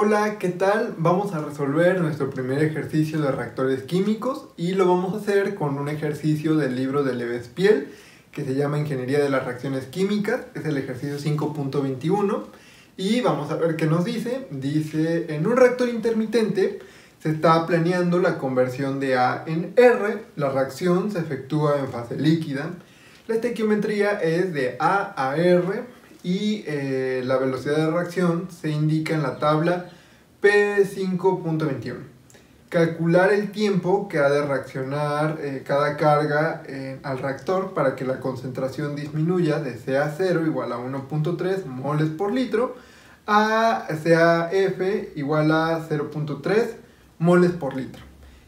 Hola, ¿qué tal? Vamos a resolver nuestro primer ejercicio de reactores químicos y lo vamos a hacer con un ejercicio del libro de Lebespiel que se llama Ingeniería de las Reacciones Químicas, es el ejercicio 5.21 y vamos a ver qué nos dice. Dice, en un reactor intermitente se está planeando la conversión de A en R, la reacción se efectúa en fase líquida, la estequiometría es de A a R, y la velocidad de reacción se indica en la tabla P5.21. Calcular el tiempo que ha de reaccionar cada carga al reactor para que la concentración disminuya de CA0 igual a 1.3 moles por litro a CAF igual a 0.3 moles por litro.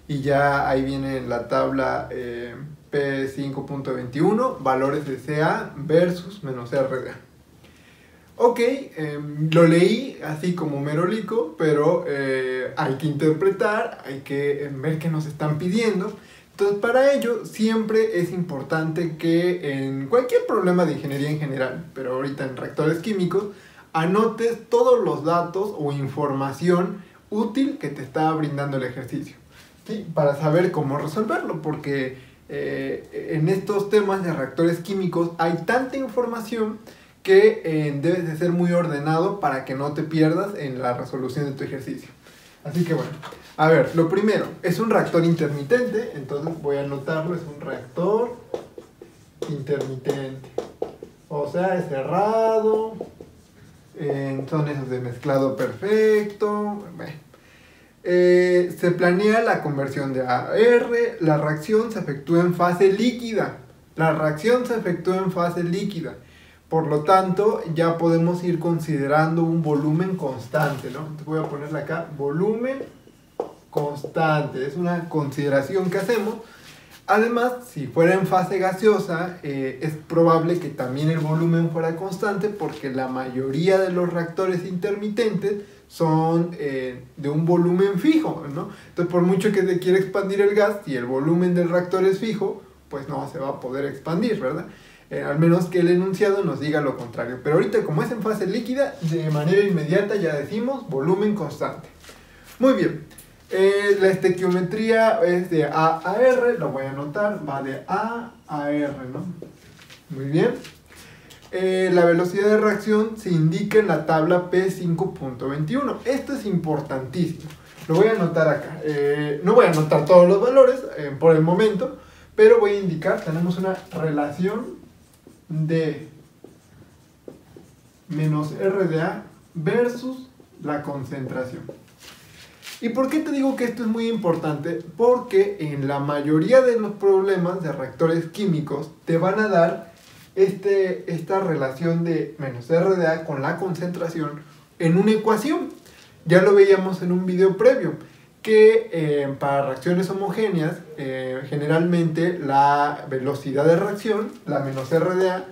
Y ya ahí viene en la tabla P5.21 valores de CA versus menos RDA. Ok, lo leí así como merolico, pero hay que interpretar, hay que ver qué nos están pidiendo. Entonces, para ello siempre es importante que en cualquier problema de ingeniería en general, pero ahorita en reactores químicos, anotes todos los datos o información útil que te está brindando el ejercicio, ¿sí? Para saber cómo resolverlo, porque en estos temas de reactores químicos hay tanta información que debes de ser muy ordenado para que no te pierdas en la resolución de tu ejercicio. Así que bueno, a ver, lo primero, es un reactor intermitente, entonces voy a anotarlo, es un reactor intermitente. O sea, es cerrado, son esos de mezclado perfecto. Se planea la conversión de A a R, la reacción se efectúa en fase líquida. La reacción se efectúa en fase líquida. Por lo tanto, ya podemos ir considerando un volumen constante, ¿no? Entonces voy a ponerle acá, volumen constante. Es una consideración que hacemos. Además, si fuera en fase gaseosa, es probable que también el volumen fuera constante porque la mayoría de los reactores intermitentes son de un volumen fijo, ¿no? Entonces, por mucho que se quiera expandir el gas, si el volumen del reactor es fijo, pues no se va a poder expandir, ¿verdad? Al menos que el enunciado nos diga lo contrario. Pero ahorita, como es en fase líquida, de manera inmediata ya decimos volumen constante. Muy bien. La estequiometría es de A a R, lo voy a anotar, va de A a R, ¿no? Muy bien. La velocidad de reacción se indica en la tabla P5.21. Esto es importantísimo. Lo voy a anotar acá. No voy a anotar todos los valores por el momento, pero voy a indicar, tenemos una relación de menos RDA versus la concentración. ¿Y por qué te digo que esto es muy importante? Porque en la mayoría de los problemas de reactores químicos te van a dar esta relación de menos RDA con la concentración en una ecuación. Ya lo veíamos en un video previo, que para reacciones homogéneas, generalmente la velocidad de reacción, la menos RDA,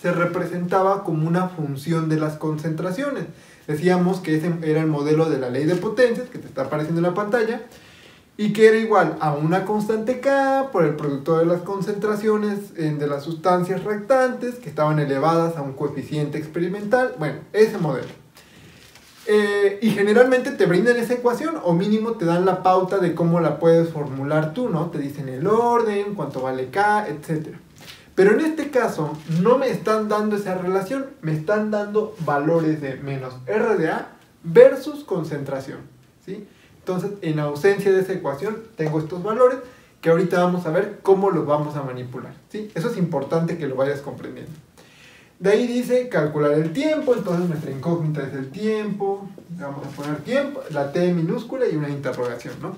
se representaba como una función de las concentraciones. Decíamos que ese era el modelo de la ley de potencias, que te está apareciendo en la pantalla, y que era igual a una constante K por el producto de las concentraciones de las sustancias reactantes, que estaban elevadas a un coeficiente experimental. Bueno, ese modelo. Y generalmente te brindan esa ecuación o mínimo te dan la pauta de cómo la puedes formular tú, ¿no? Te dicen el orden, cuánto vale K, etc. Pero en este caso no me están dando esa relación, me están dando valores de menos RDA versus concentración, ¿sí? Entonces, en ausencia de esa ecuación, tengo estos valores que ahorita vamos a ver cómo los vamos a manipular, ¿sí? Eso es importante que lo vayas comprendiendo. De ahí dice calcular el tiempo, entonces nuestra incógnita es el tiempo, vamos a poner tiempo, la T minúscula y una interrogación, ¿no?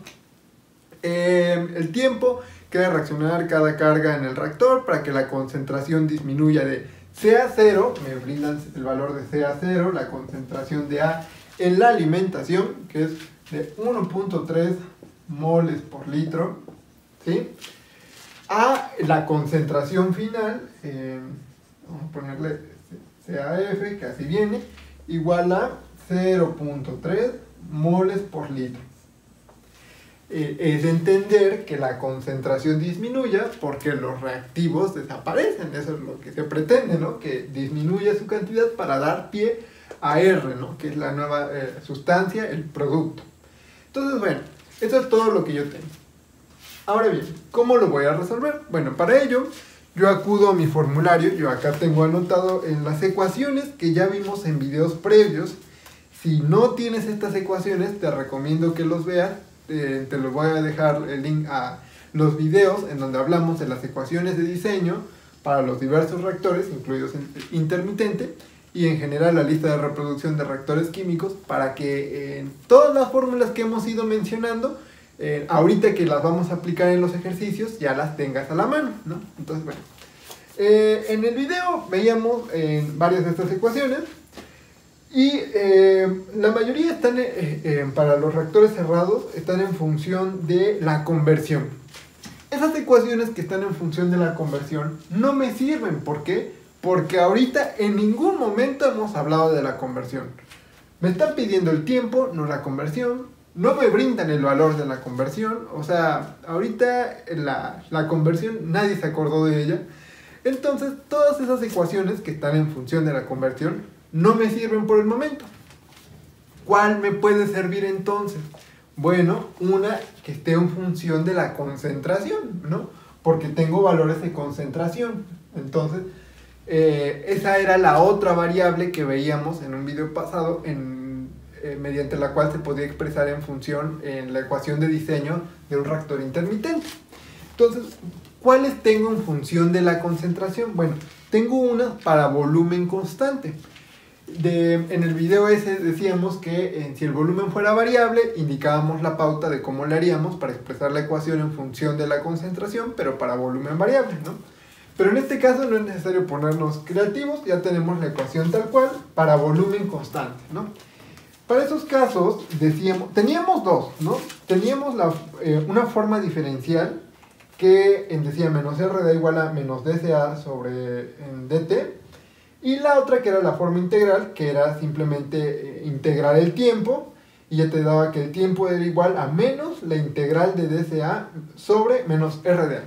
El tiempo que debe reaccionar cada carga en el reactor para que la concentración disminuya de CA0, me brindan el valor de CA0, la concentración de A en la alimentación, que es de 1.3 moles por litro, ¿sí? A la concentración final, vamos a ponerle CAF, que así viene, igual a 0.3 moles por litro. Es entender que la concentración disminuya porque los reactivos desaparecen. Eso es lo que se pretende, ¿no? Que disminuya su cantidad para dar pie a R, ¿no? Que es la nueva sustancia, el producto. Entonces, bueno, eso es todo lo que yo tengo. Ahora bien, ¿cómo lo voy a resolver? Bueno, para ello yo acudo a mi formulario. Yo acá tengo anotado en las ecuaciones que ya vimos en videos previos. Si no tienes estas ecuaciones, te recomiendo que los veas. Te los voy a dejar el link a los videos en donde hablamos de las ecuaciones de diseño para los diversos reactores, incluidos en intermitente, y en general la lista de reproducción de reactores químicos, para que todas las fórmulas que hemos ido mencionando, ahorita que las vamos a aplicar en los ejercicios, ya las tengas a la mano, ¿no? Entonces, bueno, en el video veíamos varias de estas ecuaciones. Y la mayoría están, para los reactores cerrados, están en función de la conversión. Esas ecuaciones que están en función de la conversión no me sirven. ¿Por qué? Porque ahorita en ningún momento hemos hablado de la conversión. Me están pidiendo el tiempo, no la conversión. No me brindan el valor de la conversión. O sea, ahorita la conversión nadie se acordó de ella. Entonces, todas esas ecuaciones que están en función de la conversión no me sirven por el momento. ¿Cuál me puede servir entonces? Bueno, una que esté en función de la concentración, ¿no? Porque tengo valores de concentración. Entonces, esa era la otra variable que veíamos en un video pasado, mediante la cual se podía expresar en función en la ecuación de diseño de un reactor intermitente. Entonces, ¿cuáles tengo en función de la concentración? Bueno, tengo una para volumen constante. En el video ese decíamos que si el volumen fuera variable, indicábamos la pauta de cómo le haríamos para expresar la ecuación en función de la concentración, pero para volumen variable, ¿no? Pero en este caso no es necesario ponernos creativos, ya tenemos la ecuación tal cual para volumen constante, ¿no? Para esos casos teníamos dos, ¿no? Teníamos una forma diferencial que decía menos R da igual a menos dCA sobre dt. Y la otra que era la forma integral, que era simplemente integrar el tiempo, y ya te daba que el tiempo era igual a menos la integral de dCA sobre menos RDA.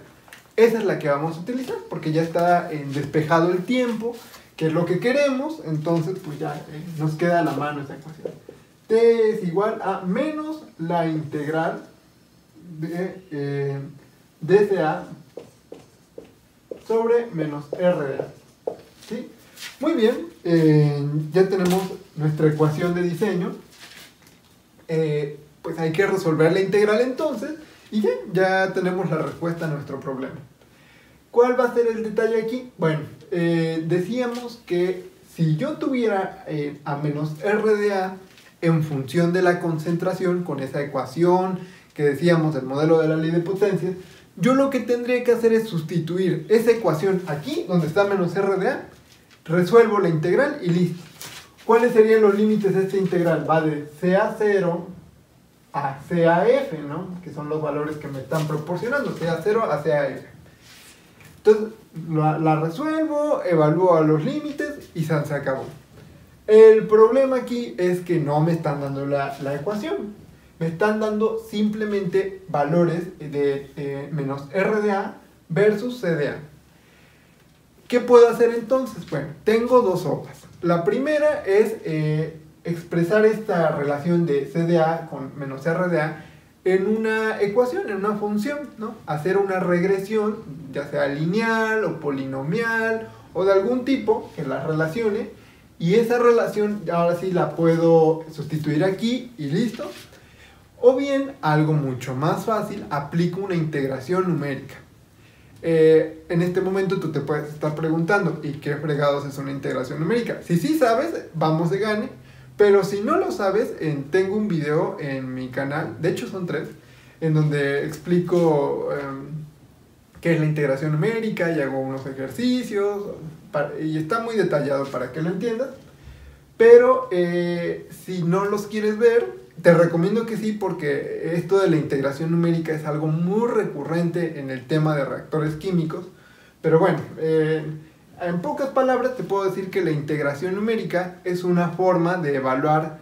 Esa es la que vamos a utilizar, porque ya está despejado el tiempo, que es lo que queremos. Entonces pues ya nos queda a la mano esa ecuación. T es igual a menos la integral de dCA sobre menos RDA. ¿Sí? Muy bien, ya tenemos nuestra ecuación de diseño. Pues hay que resolver la integral entonces, y ya tenemos la respuesta a nuestro problema. ¿Cuál va a ser el detalle aquí? Bueno, decíamos que si yo tuviera a menos RDA en función de la concentración, con esa ecuación que decíamos del modelo de la ley de potencias, yo lo que tendría que hacer es sustituir esa ecuación aquí, donde está menos RDA, resuelvo la integral y listo. ¿Cuáles serían los límites de esta integral? Va de CA0 a CAF, ¿no? Que son los valores que me están proporcionando, CA0 a CAF. Entonces, la resuelvo, evalúo los límites y se acabó. El problema aquí es que no me están dando la ecuación. Me están dando simplemente valores de menos RDA versus CDA. ¿Qué puedo hacer entonces? Bueno, tengo dos hojas. La primera es expresar esta relación de CDA con menos RDA en una ecuación, en una función, ¿no? Hacer una regresión, ya sea lineal o polinomial o de algún tipo que las relacione, y esa relación ahora sí la puedo sustituir aquí y listo. O bien, algo mucho más fácil, aplico una integración numérica. En este momento tú te puedes estar preguntando, ¿y qué fregados es una integración numérica? Si sí sabes, vamos de gane, pero si no lo sabes, tengo un video en mi canal, de hecho son 3, en donde explico qué es la integración numérica y hago unos ejercicios, y está muy detallado para que lo entiendas. Pero si no los quieres ver, te recomiendo que sí, porque esto de la integración numérica es algo muy recurrente en el tema de reactores químicos. Pero bueno, en pocas palabras te puedo decir que la integración numérica es una forma de evaluar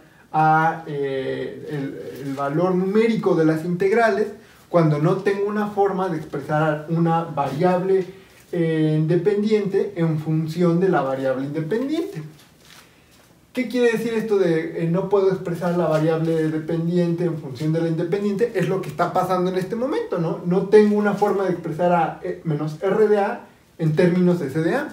el valor numérico de las integrales cuando no tengo una forma de expresar una variable independiente en función de la variable independiente. ¿Qué quiere decir esto de no puedo expresar la variable dependiente en función de la independiente? Es lo que está pasando en este momento, ¿no? No tengo una forma de expresar a menos R de A en términos de S de A.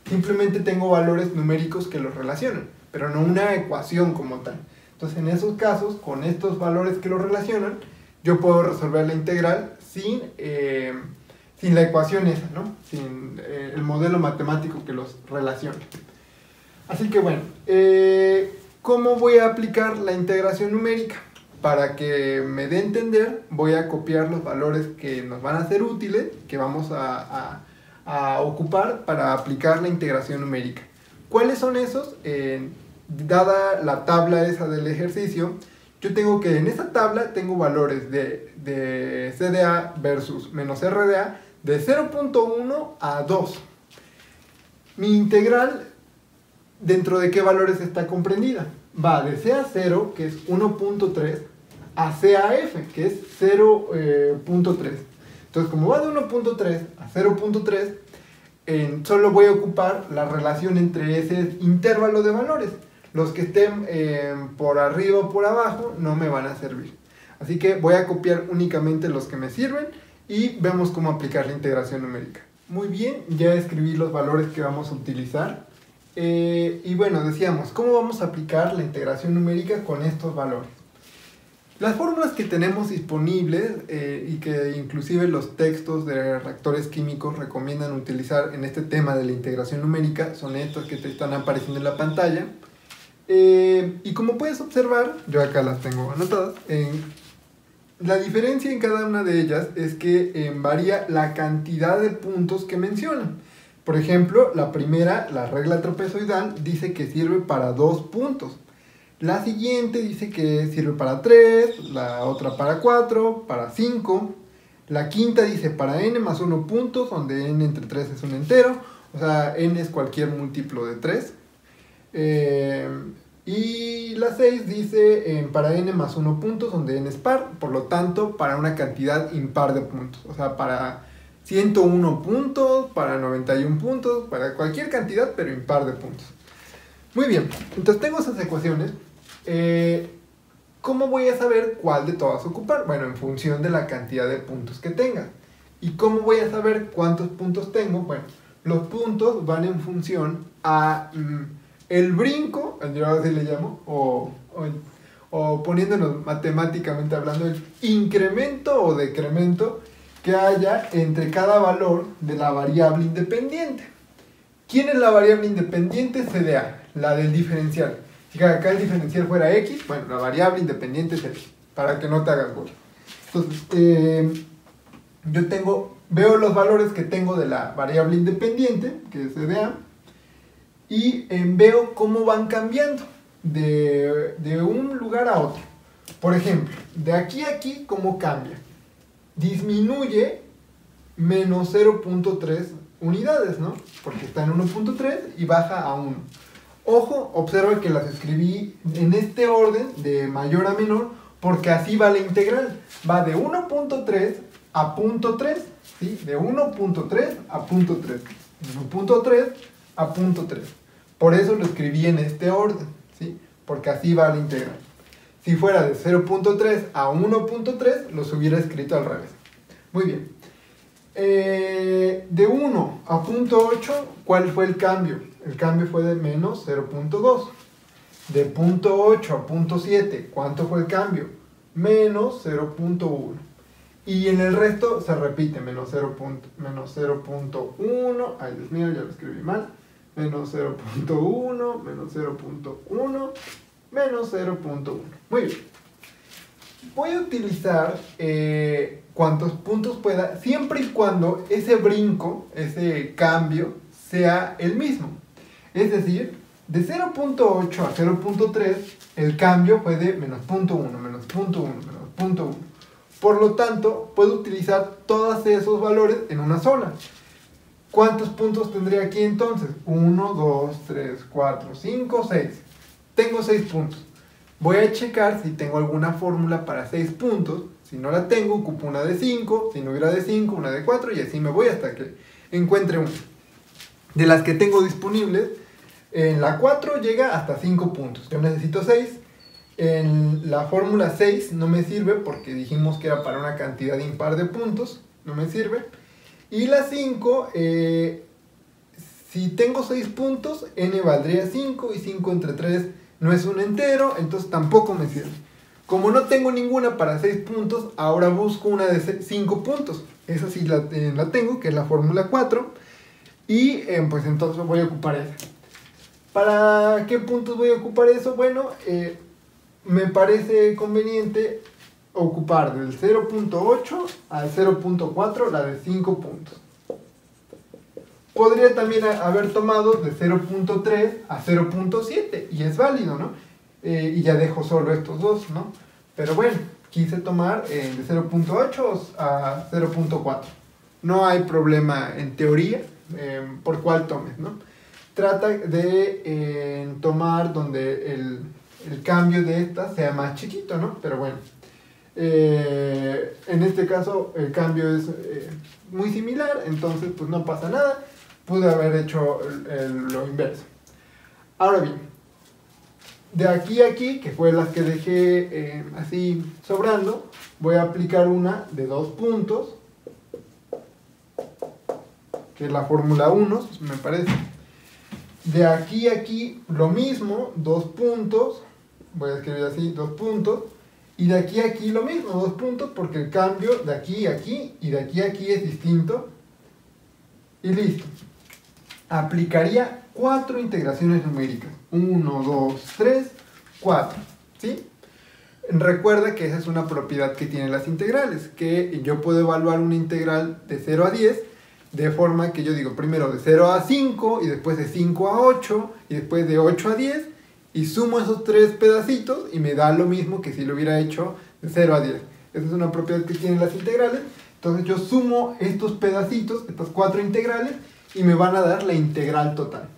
Simplemente tengo valores numéricos que los relacionan, pero no una ecuación como tal. Entonces, en esos casos, con estos valores que los relacionan, yo puedo resolver la integral sin la ecuación esa, ¿no? Sin el modelo matemático que los relaciona. Así que bueno, ¿cómo voy a aplicar la integración numérica? Para que me dé a entender, voy a copiar los valores que nos van a ser útiles, que vamos a ocupar para aplicar la integración numérica. ¿Cuáles son esos? Dada la tabla esa del ejercicio, yo tengo que en esa tabla tengo valores de C de A versus menos R de A de 0.1 a 2. Mi integral, ¿dentro de qué valores está comprendida? Va de C a 0, que es 1.3, a C a F, que es 0.3. Entonces, como va de 1.3 a 0.3, solo voy a ocupar la relación entre ese intervalo de valores. Los que estén por arriba o por abajo no me van a servir. Así que voy a copiar únicamente los que me sirven y vemos cómo aplicar la integración numérica. Muy bien, ya escribí los valores que vamos a utilizar. Y bueno, decíamos, ¿cómo vamos a aplicar la integración numérica con estos valores? Las fórmulas que tenemos disponibles y que inclusive los textos de reactores químicos recomiendan utilizar en este tema de la integración numérica son estas que te están apareciendo en la pantalla. Y como puedes observar, yo acá las tengo anotadas, la diferencia en cada una de ellas es que varía la cantidad de puntos que mencionan. Por ejemplo, la primera, la regla trapezoidal, dice que sirve para 2 puntos. La siguiente dice que sirve para 3, la otra para 4, para 5. La quinta dice para n más 1 puntos, donde n entre 3 es un entero. O sea, n es cualquier múltiplo de 3. Y la 6 dice para n más 1 puntos, donde n es par. Por lo tanto, para una cantidad impar de puntos. O sea, para 101 puntos, para 91 puntos, para cualquier cantidad, pero impar de puntos. Muy bien, entonces tengo esas ecuaciones. ¿Cómo voy a saber cuál de todas ocupar? Bueno, en función de la cantidad de puntos que tenga. ¿Y cómo voy a saber cuántos puntos tengo? Bueno, los puntos van en función a el brinco, yo así le llamo, o poniéndonos matemáticamente hablando, el incremento o decremento que haya entre cada valor de la variable independiente. ¿Quién es la variable independiente? C de A, la del diferencial. Si acá el diferencial fuera X, bueno, la variable independiente es X, para que no te hagas bola. Entonces, yo veo los valores que tengo de la variable independiente, que es C de A, y veo cómo van cambiando de un lugar a otro. Por ejemplo, de aquí a aquí, ¿cómo cambia? Disminuye menos 0.3 unidades, ¿no? Porque está en 1.3 y baja a 1. Ojo, observa que las escribí en este orden de mayor a menor porque así va la integral. Va de 1.3 a 0.3, ¿sí? De 1.3 a 0.3. De 1.3 a 0.3. Por eso lo escribí en este orden, ¿sí? Porque así va la integral. Si fuera de 0.3 a 1.3, los hubiera escrito al revés. Muy bien. De 1 a 0.8, ¿cuál fue el cambio? El cambio fue de menos 0.2. De 0.8 a 0.7, ¿cuánto fue el cambio? Menos 0.1. Y en el resto se repite, menos 0.1. Ay, Dios mío, ya lo escribí mal. Menos 0.1, menos 0.1, menos 0.1. Muy bien. Voy a utilizar cuantos puntos pueda, siempre y cuando ese brinco, ese cambio, sea el mismo. Es decir, de 0.8 a 0.3, el cambio fue de menos 0.1, menos 0.1, menos 0.1. Por lo tanto, puedo utilizar todos esos valores en una sola. ¿Cuántos puntos tendría aquí entonces? 1, 2, 3, 4, 5, 6. Tengo 6 puntos. Voy a checar si tengo alguna fórmula para 6 puntos. Si no la tengo, ocupo una de 5. Si no hubiera de 5, una de 4. Y así me voy hasta que encuentre una. De las que tengo disponibles, En la 4 llega hasta 5 puntos. Yo necesito 6. En la fórmula 6 no me sirve porque dijimos que era para una cantidad impar de puntos. No me sirve. Y la 5, si tengo 6 puntos, n valdría 5 y 5 entre 3 no es un entero, entonces tampoco me sirve. Como no tengo ninguna para 6 puntos, ahora busco una de 5 puntos. Esa sí la tengo, que es la fórmula 4. Y pues entonces voy a ocupar esa. ¿Para qué puntos voy a ocupar eso? Bueno, me parece conveniente ocupar del 0.8 al 0.4 la de 5 puntos. Podría también haber tomado de 0.3 a 0.7 y es válido, ¿no? Y ya dejo solo estos dos, ¿no? Pero bueno, quise tomar de 0.8 a 0.4. No hay problema en teoría por cuál tomes, ¿no? Trata de tomar donde el cambio de esta sea más chiquito, ¿no? Pero bueno, en este caso el cambio es muy similar, entonces pues no pasa nada. Pude haber hecho lo inverso. Ahora bien, de aquí a aquí, que fue las que dejé así sobrando, voy a aplicar una de 2 puntos, que es la fórmula 1, me parece. De aquí a aquí, lo mismo, 2 puntos, voy a escribir así, 2 puntos, y de aquí a aquí lo mismo, 2 puntos, porque el cambio de aquí a aquí y de aquí a aquí es distinto, y listo. Aplicaría 4 integraciones numéricas. 1, 2, 3, 4. ¿Sí? Recuerda que esa es una propiedad que tienen las integrales, que yo puedo evaluar una integral de 0 a 10, de forma que yo digo primero de 0 a 5, y después de 5 a 8, y después de 8 a 10, y sumo esos 3 pedacitos, y me da lo mismo que si lo hubiera hecho de 0 a 10. Esa es una propiedad que tienen las integrales. Entonces yo sumo estos pedacitos, estas 4 integrales, y me van a dar la integral total.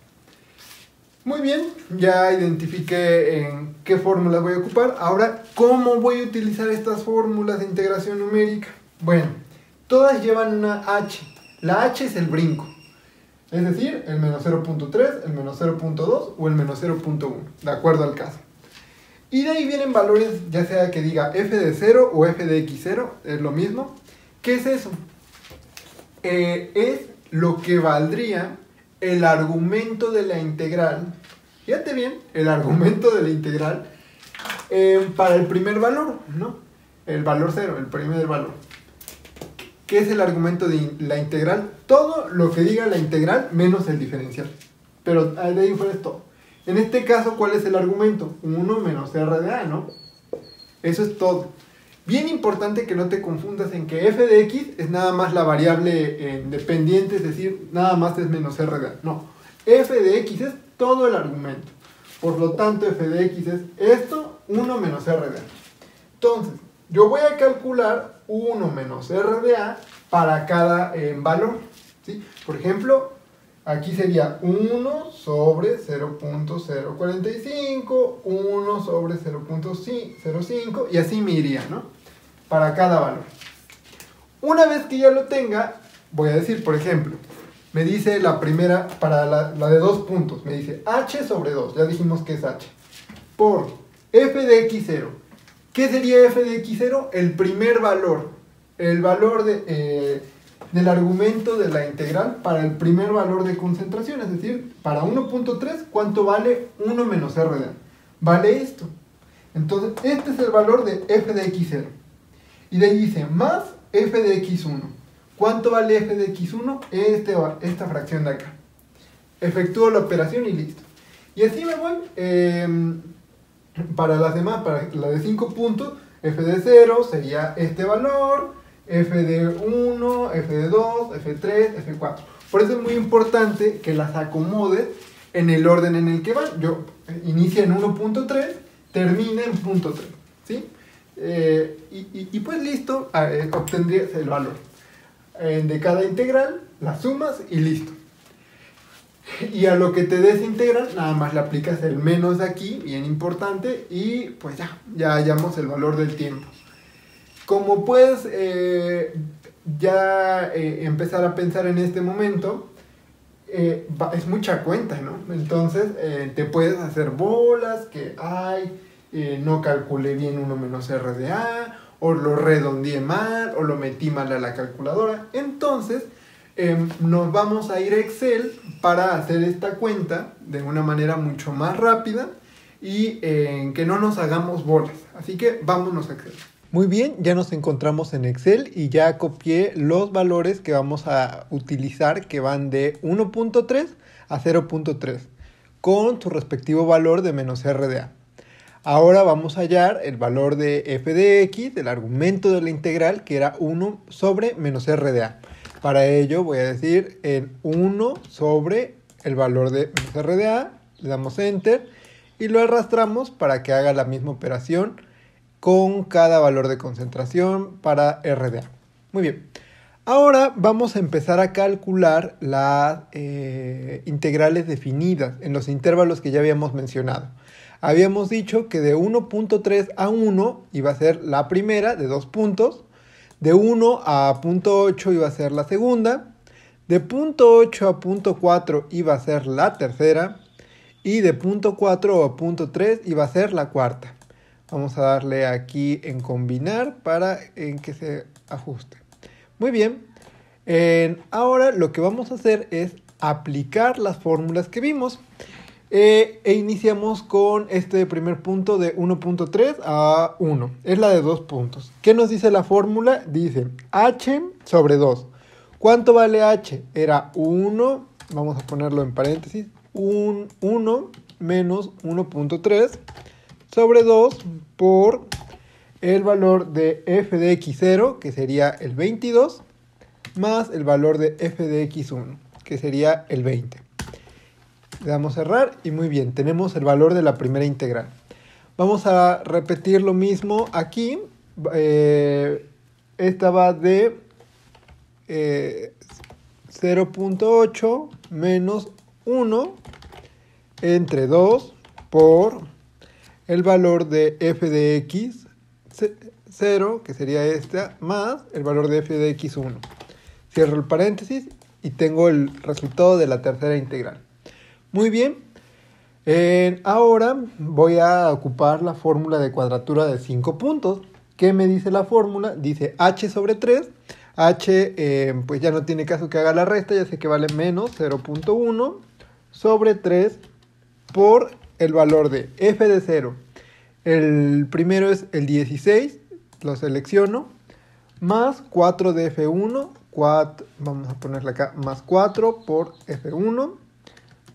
Muy bien, ya identifiqué en qué fórmulas voy a ocupar. Ahora, ¿cómo voy a utilizar estas fórmulas de integración numérica? Bueno, todas llevan una h. La h es el brinco. Es decir, el menos 0.3, el menos 0.2 o el menos 0.1, de acuerdo al caso. Y de ahí vienen valores, ya sea que diga f de 0 o f de x0, es lo mismo. ¿Qué es eso? Es lo que valdría el argumento de la integral, fíjate bien, el argumento de la integral para el primer valor, ¿no? El valor 0, el primer valor. ¿Qué es el argumento de la integral? Todo lo que diga la integral menos el diferencial. Pero de ahí fuera es todo. En este caso, ¿cuál es el argumento? 1 menos r de a, ¿no? Eso es todo. Bien importante que no te confundas en que f de x es nada más la variable dependiente, es decir, nada más es menos r de a. No, f de x es todo el argumento. Por lo tanto, f de x es esto, 1 menos r de a. Entonces, yo voy a calcular 1 menos r de a para cada valor, ¿sí? Por ejemplo, aquí sería 1 sobre 0.045, 1 sobre 0.05 y así me iría, ¿no? Para cada valor. Una vez que ya lo tenga, voy a decir, por ejemplo, me dice la primera, para la de 2 puntos, me dice h sobre 2, ya dijimos que es h, por f de x0. ¿Qué sería f de x0? El primer valor, el valor del argumento de la integral para el primer valor de concentración, es decir, para 1.3, ¿cuánto vale 1 menos r de a? Vale esto. Entonces, este es el valor de f de x0. Y de ahí dice, más f de x1. ¿Cuánto vale f de x1? Esta fracción de acá. Efectúo la operación y listo. Y así me voy. Para las demás, para la de 5 puntos, f de 0 sería este valor, f de 1, f de 2, f de 3, f de 4. Por eso es muy importante que las acomodes en el orden en el que van. Yo inicia en 1.3, termina en punto 3, ¿sí? Y pues listo, obtendrías el valor de cada integral, las sumas y listo. Y a lo que te desintegran, nada más le aplicas el menos de aquí, bien importante, y pues ya hallamos el valor del tiempo. Como puedes empezar a pensar en este momento, es mucha cuenta, ¿no? Entonces te puedes hacer bolas que no calculé bien 1 menos RDA, o lo redondeé mal, o lo metí mal a la calculadora. Entonces nos vamos a ir a Excel para hacer esta cuenta de una manera mucho más rápida y que no nos hagamos bolas. Así que vámonos a Excel. Muy bien, ya nos encontramos en Excel y ya copié los valores que vamos a utilizar, que van de 1.3 a 0.3 con su respectivo valor de menos RDA. Ahora vamos a hallar el valor de f de x, del argumento de la integral, que era 1 sobre menos RDA. Para ello voy a decir en 1 sobre el valor de menos RDA, le damos Enter y lo arrastramos para que haga la misma operación con cada valor de concentración para RDA. Muy bien. Ahora vamos a empezar a calcular las integrales definidas en los intervalos que ya habíamos mencionado. Habíamos dicho que de 1.3 a 1 iba a ser la primera de 2 puntos, de 1 a 0.8 iba a ser la segunda, de 0.8 a 0.4 iba a ser la tercera y de 0.4 a 0.3 iba a ser la cuarta. Vamos a darle aquí en combinar para que se ajuste. Muy bien. Ahora lo que vamos a hacer es aplicar las fórmulas que vimos. Iniciamos con este primer punto de 1.3 a 1. Es la de 2 puntos. ¿Qué nos dice la fórmula? Dice h sobre 2. ¿Cuánto vale h? Era 1, vamos a ponerlo en paréntesis, 1 menos 1.3 sobre 2 por el valor de f de x0, que sería el 22, más el valor de f de x1, que sería el 20. Le damos a cerrar y muy bien, tenemos el valor de la primera integral. Vamos a repetir lo mismo aquí. Esta va de 0.8 menos 1 entre 2 por el valor de f de x 0, que sería esta, más el valor de f de x1. Cierro el paréntesis y tengo el resultado de la tercera integral. Muy bien. Ahora voy a ocupar la fórmula de cuadratura de 5 puntos. ¿Qué me dice la fórmula? Dice h sobre 3. H pues ya no tiene caso que haga la resta, ya sé que vale menos 0.1 sobre 3 por el valor de f de 0. El primero es el 16, lo selecciono, más 4 de f1, vamos a ponerle acá, más 4 por f1,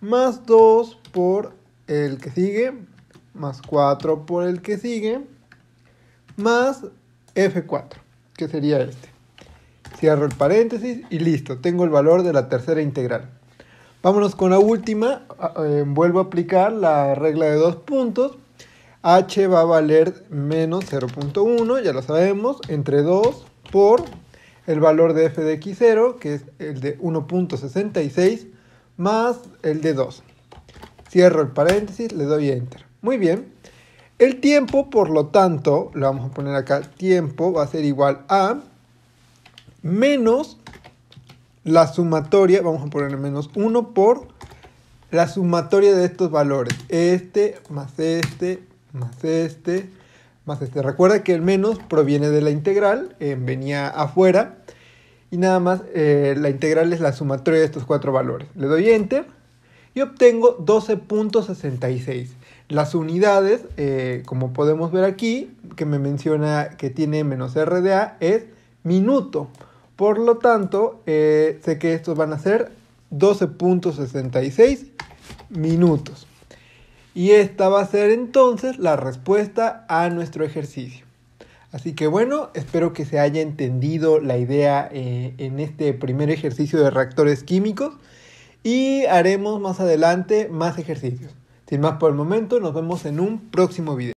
más 2 por el que sigue, más 4 por el que sigue, más f4, que sería este. Cierro el paréntesis y listo, tengo el valor de la tercera integral. Vámonos con la última. Vuelvo a aplicar la regla de 2 puntos. H va a valer menos 0.1, ya lo sabemos, entre 2 por el valor de f de x0, que es el de 1.66, más el de 2. Cierro el paréntesis, le doy Enter. Muy bien. El tiempo, por lo tanto, le vamos a poner acá, tiempo va a ser igual a menos la sumatoria, vamos a poner menos 1 por la sumatoria de estos valores. Este, más este, más este, más este. Recuerda que el menos proviene de la integral, venía afuera. Y nada más, la integral es la sumatoria de estos 4 valores. Le doy Enter y obtengo 12.66. Las unidades, como podemos ver aquí, que me menciona que tiene menos RDA, es minuto. Por lo tanto, sé que estos van a ser 12.66 minutos. Y esta va a ser entonces la respuesta a nuestro ejercicio. Así que bueno, espero que se haya entendido la idea en este primer ejercicio de reactores químicos. Y haremos más adelante más ejercicios. Sin más por el momento, nos vemos en un próximo video.